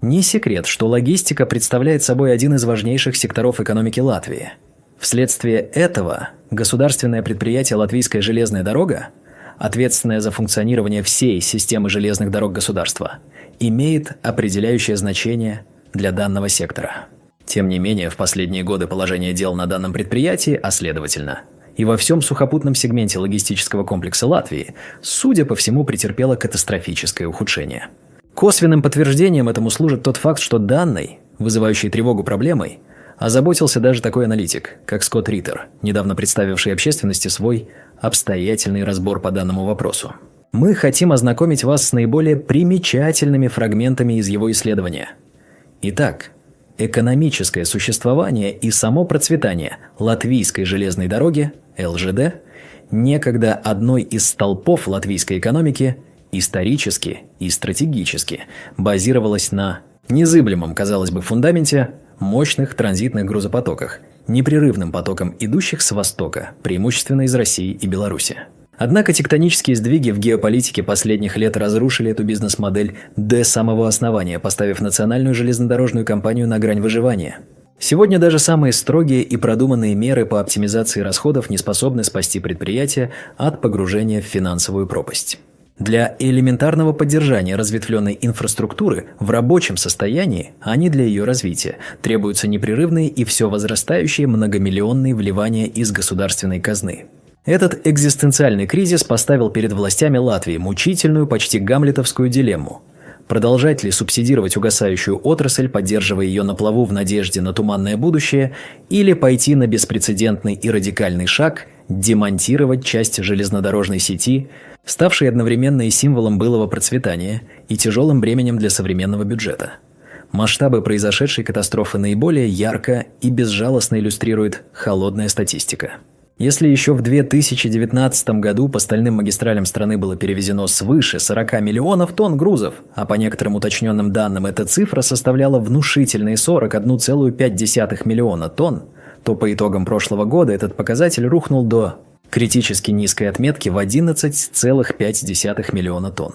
Не секрет, что логистика представляет собой один из важнейших секторов экономики Латвии. Вследствие этого государственное предприятие «Латвийская железная дорога», ответственное за функционирование всей системы железных дорог государства, имеет определяющее значение для данного сектора. Тем не менее, в последние годы положение дел на данном предприятии, а следовательно, и во всем сухопутном сегменте логистического комплекса Латвии, судя по всему, претерпело катастрофическое ухудшение. Косвенным подтверждением этому служит тот факт, что данной, вызывающей тревогу проблемой, озаботился даже такой аналитик, как Скотт Риттер, недавно представивший общественности свой обстоятельный разбор по данному вопросу. Мы хотим ознакомить вас с наиболее примечательными фрагментами из его исследования. Итак, экономическое существование и само процветание Латвийской железной дороги, ЛЖД, некогда одной из столпов латвийской экономики, исторически и стратегически базировалось на незыблемом, казалось бы, фундаменте мощных транзитных грузопотоках, непрерывным потоком идущих с востока, преимущественно из России и Беларуси. Однако тектонические сдвиги в геополитике последних лет разрушили эту бизнес-модель до самого основания, поставив национальную железнодорожную компанию на грань выживания. Сегодня даже самые строгие и продуманные меры по оптимизации расходов не способны спасти предприятие от погружения в финансовую пропасть. Для элементарного поддержания разветвленной инфраструктуры в рабочем состоянии, а не для ее развития, требуются непрерывные и все возрастающие многомиллионные вливания из государственной казны. Этот экзистенциальный кризис поставил перед властями Латвии мучительную, почти гамлетовскую дилемму. Продолжать ли субсидировать угасающую отрасль, поддерживая ее на плаву в надежде на туманное будущее, или пойти на беспрецедентный и радикальный шаг – демонтировать часть железнодорожной сети, ставшей одновременно и символом былого процветания, и тяжелым бременем для современного бюджета. Масштабы произошедшей катастрофы наиболее ярко и безжалостно иллюстрирует холодная статистика. Если еще в 2019 году по стальным магистралям страны было перевезено свыше 40 миллионов тонн грузов, а по некоторым уточненным данным эта цифра составляла внушительные 41,5 миллиона тонн, то по итогам прошлого года этот показатель рухнул до критически низкой отметки в 11,5 миллиона тонн.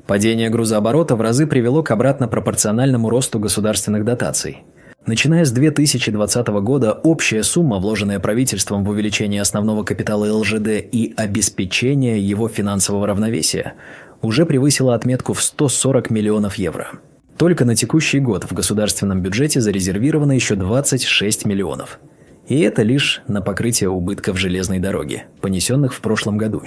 Падение грузооборота в разы привело к обратно пропорциональному росту государственных дотаций. Начиная с 2020 года общая сумма, вложенная правительством в увеличение основного капитала ЛЖД и обеспечение его финансового равновесия, уже превысила отметку в 140 миллионов евро. Только на текущий год в государственном бюджете зарезервировано еще 26 миллионов. И это лишь на покрытие убытков железной дороги, понесенных в прошлом году.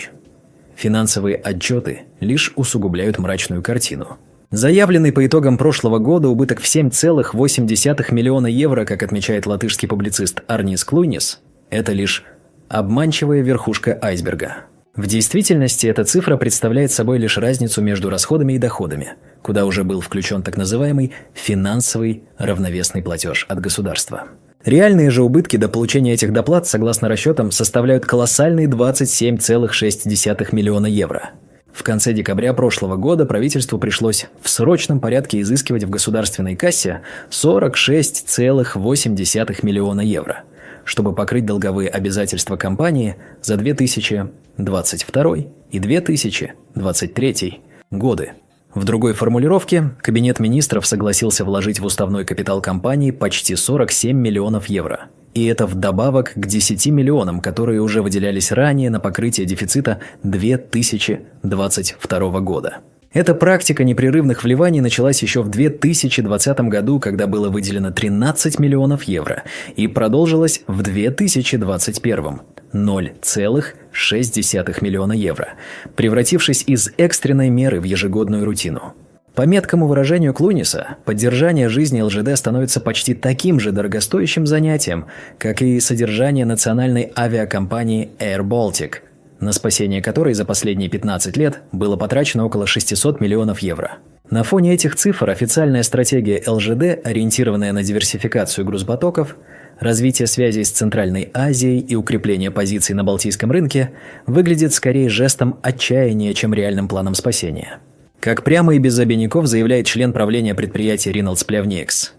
Финансовые отчеты лишь усугубляют мрачную картину. Заявленный по итогам прошлого года убыток в 7,8 миллиона евро, как отмечает латышский публицист Арнис Клуйнис, это лишь обманчивая верхушка айсберга. В действительности эта цифра представляет собой лишь разницу между расходами и доходами, куда уже был включен так называемый финансовый равновесный платеж от государства. Реальные же убытки до получения этих доплат, согласно расчетам, составляют колоссальные 27,6 миллиона евро. В конце декабря прошлого года правительству пришлось в срочном порядке изыскивать в государственной кассе 46,8 миллиона евро, чтобы покрыть долговые обязательства компании за 2022 и 2023 годы. В другой формулировке, Кабинет министров согласился вложить в уставной капитал компании почти 47 миллионов евро. И это вдобавок к 10 миллионам, которые уже выделялись ранее на покрытие дефицита 2022 года. Эта практика непрерывных вливаний началась еще в 2020 году, когда было выделено 13 миллионов евро, и продолжилась в 2021 – 0,6 миллиона евро, превратившись из экстренной меры в ежегодную рутину. По меткому выражению Клуниса, поддержание жизни ЛЖД становится почти таким же дорогостоящим занятием, как и содержание национальной авиакомпании Air Baltic, на спасение которой за последние 15 лет было потрачено около 600 миллионов евро. На фоне этих цифр официальная стратегия ЛЖД, ориентированная на диверсификацию грузпотоков, развитие связей с Центральной Азией и укрепление позиций на Балтийском рынке, выглядит скорее жестом отчаяния, чем реальным планом спасения. Как прямо и без обиняков заявляет член правления предприятия Ринолдс Плевникс,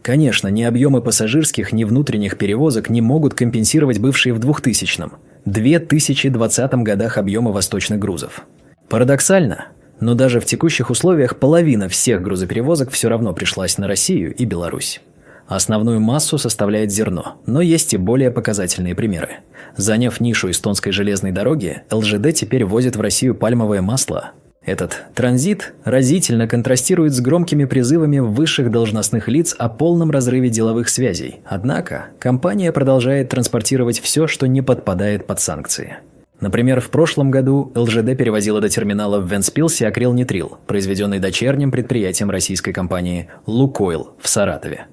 конечно, ни объемы пассажирских, ни внутренних перевозок не могут компенсировать бывшие в 2000-2020 годах объемы восточных грузов. Парадоксально, Но даже в текущих условиях половина всех грузоперевозок все равно пришлась на Россию и Беларусь. Основную массу составляет зерно, но есть и более показательные примеры. Заняв нишу эстонской железной дороги, ЛЖД теперь возит в Россию пальмовое масло. Этот транзит разительно контрастирует с громкими призывами высших должностных лиц о полном разрыве деловых связей. Однако компания продолжает транспортировать все, что не подпадает под санкции. Например, в прошлом году ЛЖД перевозила до терминала в Вентспилсе акрилнитрил, произведенный дочерним предприятием российской компании «Лукойл» в Саратове.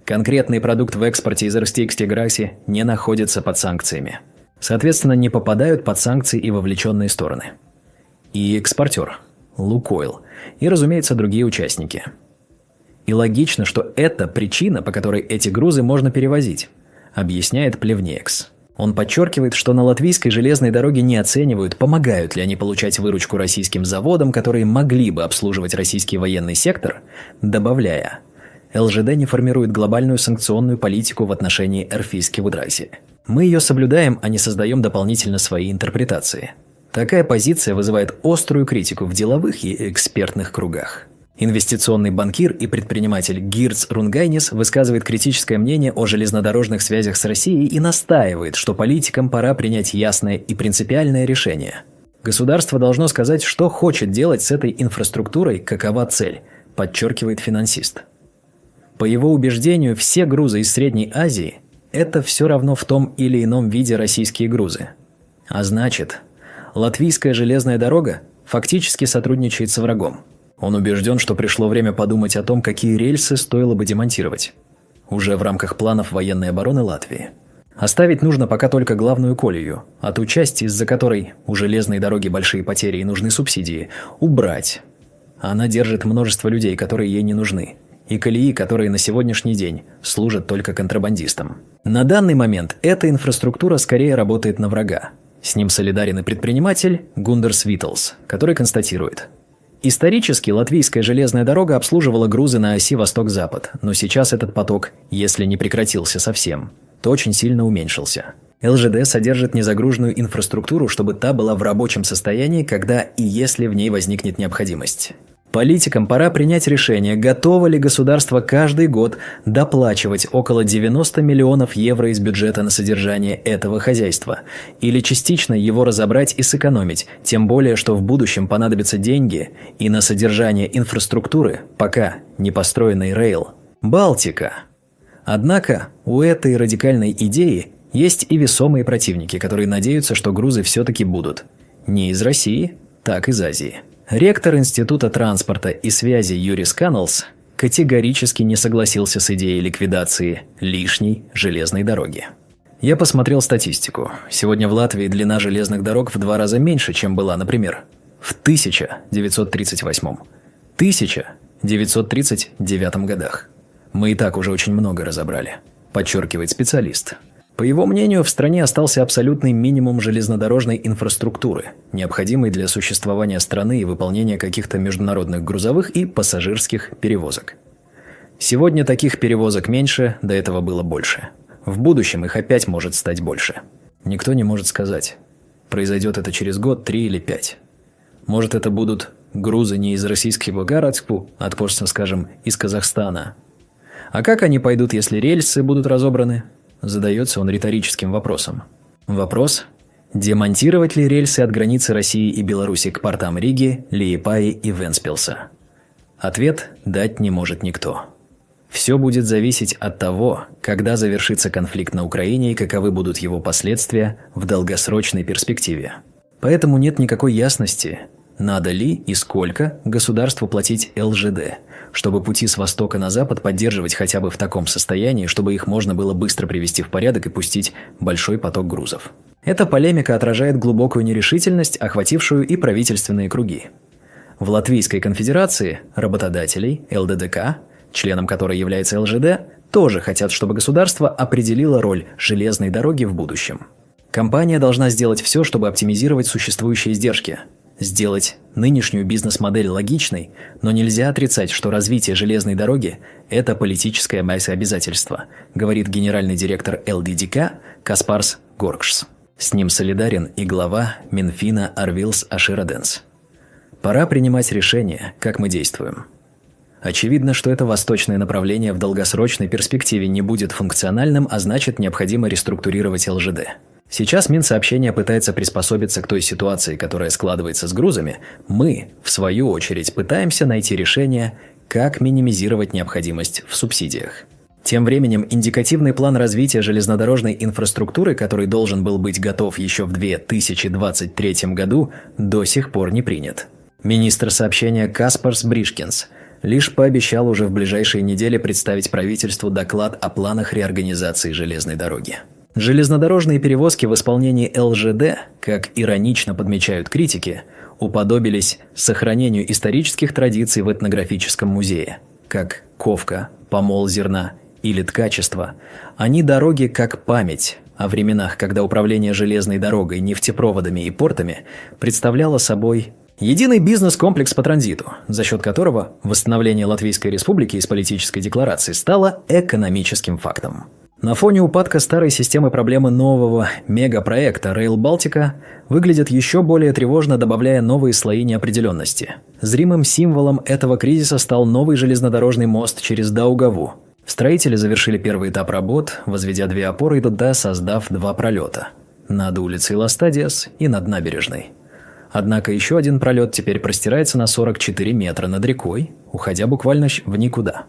Конкретный продукт в экспорте из Эрстейкс-Теграси не находится под санкциями. Соответственно, не попадают под санкции и вовлеченные стороны. И экспортер – «Лукойл», и, разумеется, другие участники. И логично, что это причина, по которой эти грузы можно перевозить, объясняет Плевнеекс. Он подчеркивает, что на латвийской железной дороге не оценивают, помогают ли они получать выручку российским заводам, которые могли бы обслуживать российский военный сектор, добавляя: ЛЖД не формирует глобальную санкционную политику в отношении Эрфийски-Вудраси. Мы ее соблюдаем, а не создаем дополнительно свои интерпретации. Такая позиция вызывает острую критику в деловых и экспертных кругах. Инвестиционный банкир и предприниматель Гирц Рунгайнис высказывает критическое мнение о железнодорожных связях с Россией и настаивает, что политикам пора принять ясное и принципиальное решение. Государство должно сказать, что хочет делать с этой инфраструктурой, какова цель, подчеркивает финансист. По его убеждению, все грузы из Средней Азии – это все равно в том или ином виде российские грузы. А значит, латвийская железная дорога фактически сотрудничает с врагом. Он убежден, что пришло время подумать о том, какие рельсы стоило бы демонтировать. Уже в рамках планов военной обороны Латвии. Оставить нужно пока только главную колею, а ту часть, из-за которой у железной дороги большие потери и нужны субсидии, убрать. Она держит множество людей, которые ей не нужны. И колеи, которые на сегодняшний день служат только контрабандистам. На данный момент эта инфраструктура скорее работает на врага. С ним солидарен и предприниматель Гундерс Виттелс, который констатирует: исторически латвийская железная дорога обслуживала грузы на оси восток-запад, но сейчас этот поток, если не прекратился совсем, то очень сильно уменьшился. ЛЖД содержит незагруженную инфраструктуру, чтобы та была в рабочем состоянии, когда и если в ней возникнет необходимость. Политикам пора принять решение, готово ли государство каждый год доплачивать около 90 миллионов евро из бюджета на содержание этого хозяйства, или частично его разобрать и сэкономить, тем более, что в будущем понадобятся деньги и на содержание инфраструктуры, пока не построенный рейл. Балтика. Однако у этой радикальной идеи есть и весомые противники, которые надеются, что грузы все-таки будут. Не из России, так из Азии. Ректор Института транспорта и связи Юрис Каннелс категорически не согласился с идеей ликвидации лишней железной дороги. Я посмотрел статистику. Сегодня в Латвии длина железных дорог в 2 раза меньше, чем была, например, в 1938, 1939 годах. Мы и так уже очень много разобрали, подчеркивает специалист. По его мнению, в стране остался абсолютный минимум железнодорожной инфраструктуры, необходимой для существования страны и выполнения каких-то международных грузовых и пассажирских перевозок. Сегодня таких перевозок меньше, до этого было больше. В будущем их опять может стать больше. Никто не может сказать, произойдет это через год, 3 или 5. Может, это будут грузы не из российского Гарацку, а, скажем, из Казахстана. А как они пойдут, если рельсы будут разобраны? Задается он риторическим вопросом. Вопрос: демонтировать ли рельсы от границы России и Беларуси к портам Риги, Лиепаи и Вентспилса? Ответ дать не может никто. Все будет зависеть от того, когда завершится конфликт на Украине и каковы будут его последствия в долгосрочной перспективе. Поэтому нет никакой ясности, надо ли и сколько государству платить ЛЖД, чтобы пути с востока на запад поддерживать хотя бы в таком состоянии, чтобы их можно было быстро привести в порядок и пустить большой поток грузов. Эта полемика отражает глубокую нерешительность, охватившую и правительственные круги. В Латвийской конфедерации работодателей, ЛДДК, членом которой является ЛЖД, тоже хотят, чтобы государство определило роль железной дороги в будущем. Компания должна сделать все, чтобы оптимизировать существующие издержки, сделать нынешнюю бизнес-модель логичной, но нельзя отрицать, что развитие железной дороги – это политическое обязательство, говорит генеральный директор ЛДДК Каспарс Горкшс. С ним солидарен и глава Минфина Арвилс Ашираденс. Пора принимать решение, как мы действуем. Очевидно, что это восточное направление в долгосрочной перспективе не будет функциональным, а значит, необходимо реструктурировать ЛЖД. Сейчас Минсообщение пытается приспособиться к той ситуации, которая складывается с грузами. Мы, в свою очередь, пытаемся найти решение, как минимизировать необходимость в субсидиях. Тем временем, индикативный план развития железнодорожной инфраструктуры, который должен был быть готов еще в 2023 году, до сих пор не принят. Министр сообщения Каспарс Бришкинс лишь пообещал уже в ближайшие недели представить правительству доклад о планах реорганизации железной дороги. Железнодорожные перевозки в исполнении ЛЖД, как иронично подмечают критики, уподобились сохранению исторических традиций в этнографическом музее, как ковка, помол зерна или ткачество. Они дороги как память о временах, когда управление железной дорогой, нефтепроводами и портами представляло собой единый бизнес-комплекс по транзиту, за счет которого восстановление Латвийской Республики из политической декларации стало экономическим фактом. На фоне упадка старой системы проблемы нового мегапроекта Rail Baltica выглядят еще более тревожно, добавляя новые слои неопределенности. Зримым символом этого кризиса стал новый железнодорожный мост через Даугаву. Строители завершили первый этап работ, возведя 2 опоры и туда создав 2 пролета – над улицей Ластадиас и над набережной. Однако еще один пролет теперь простирается на 44 метра над рекой, уходя буквально в никуда.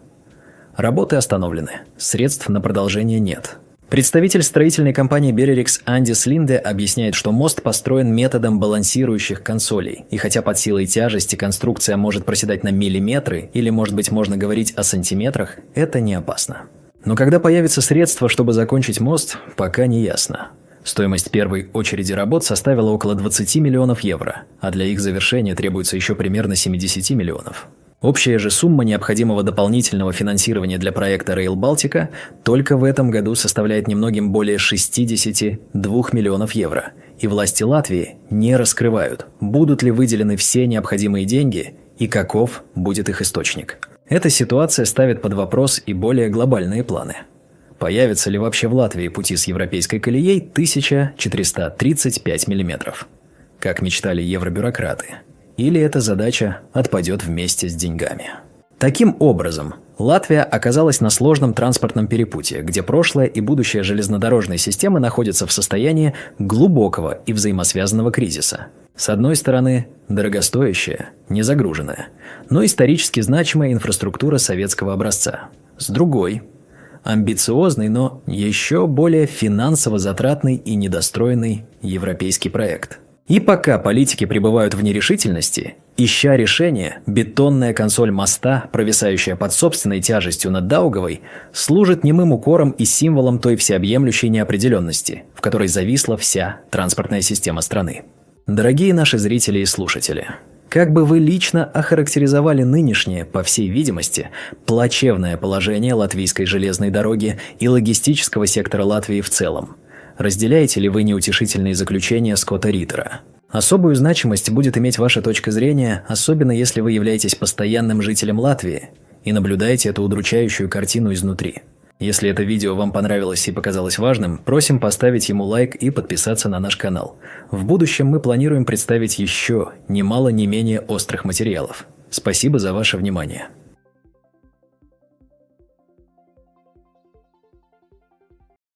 Работы остановлены, средств на продолжение нет. Представитель строительной компании Берерикс Андис Линде объясняет, что мост построен методом балансирующих консолей, и хотя под силой тяжести конструкция может проседать на миллиметры, или, может быть, можно говорить о сантиметрах, это не опасно. Но когда появятся средства, чтобы закончить мост, пока не ясно. Стоимость первой очереди работ составила около 20 миллионов евро, а для их завершения требуется еще примерно 70 миллионов. Общая же сумма необходимого дополнительного финансирования для проекта Rail Baltica только в этом году составляет немногим более 62 миллионов евро, и власти Латвии не раскрывают, будут ли выделены все необходимые деньги и каков будет их источник. Эта ситуация ставит под вопрос и более глобальные планы. Появятся ли вообще в Латвии пути с европейской колеей 1435 миллиметров, как мечтали евробюрократы? Или эта задача отпадет вместе с деньгами? Таким образом, Латвия оказалась на сложном транспортном перепутье, где прошлое и будущее железнодорожной системы находятся в состоянии глубокого и взаимосвязанного кризиса. С одной стороны, дорогостоящая, незагруженная, но исторически значимая инфраструктура советского образца. С другой – амбициозный, но еще более финансово затратный и недостроенный европейский проект. И пока политики пребывают в нерешительности, ища решение, бетонная консоль моста, провисающая под собственной тяжестью над Даугавой, служит немым укором и символом той всеобъемлющей неопределенности, в которой зависла вся транспортная система страны. Дорогие наши зрители и слушатели, как бы вы лично охарактеризовали нынешнее, по всей видимости, плачевное положение латвийской железной дороги и логистического сектора Латвии в целом? Разделяете ли вы неутешительные заключения Скотта Риттера? Особую значимость будет иметь ваша точка зрения, особенно если вы являетесь постоянным жителем Латвии и наблюдаете эту удручающую картину изнутри. Если это видео вам понравилось и показалось важным, просим поставить ему лайк и подписаться на наш канал. В будущем мы планируем представить еще немало не менее острых материалов. Спасибо за ваше внимание.